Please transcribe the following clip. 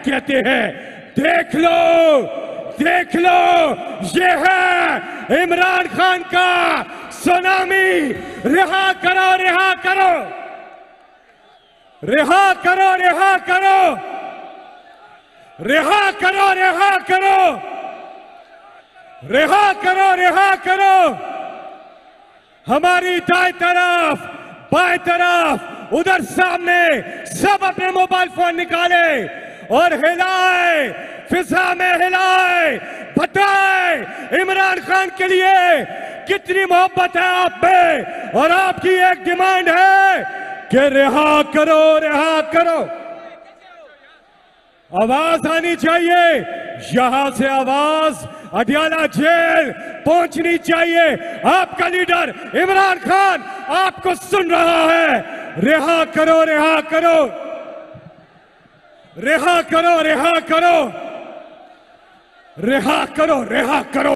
कहते हैं। देख लो, देख लो, ये है इमरान खान का सुनामी। रिहा करो, रिहा करो, रिहा करो, रिहा करो, रिहा करो, रिहा करो, रिहा करो, रिहा करो। हमारी दाएं तरफ, बाएं तरफ, उधर सामने सब अपने मोबाइल फोन निकाले और हिलाए, फिजा में हिलाए, बताए इमरान खान के लिए कितनी मोहब्बत है आप में। और आपकी एक डिमांड है कि रिहा करो, रिहा करो। आवाज आनी चाहिए, यहां से आवाज अडियाला जेल पहुंचनी चाहिए। आपका लीडर इमरान खान आपको सुन रहा है। रिहा करो, रिहा करो, रिहा करो, रिहा करो, रिहा करो, रिहा करो।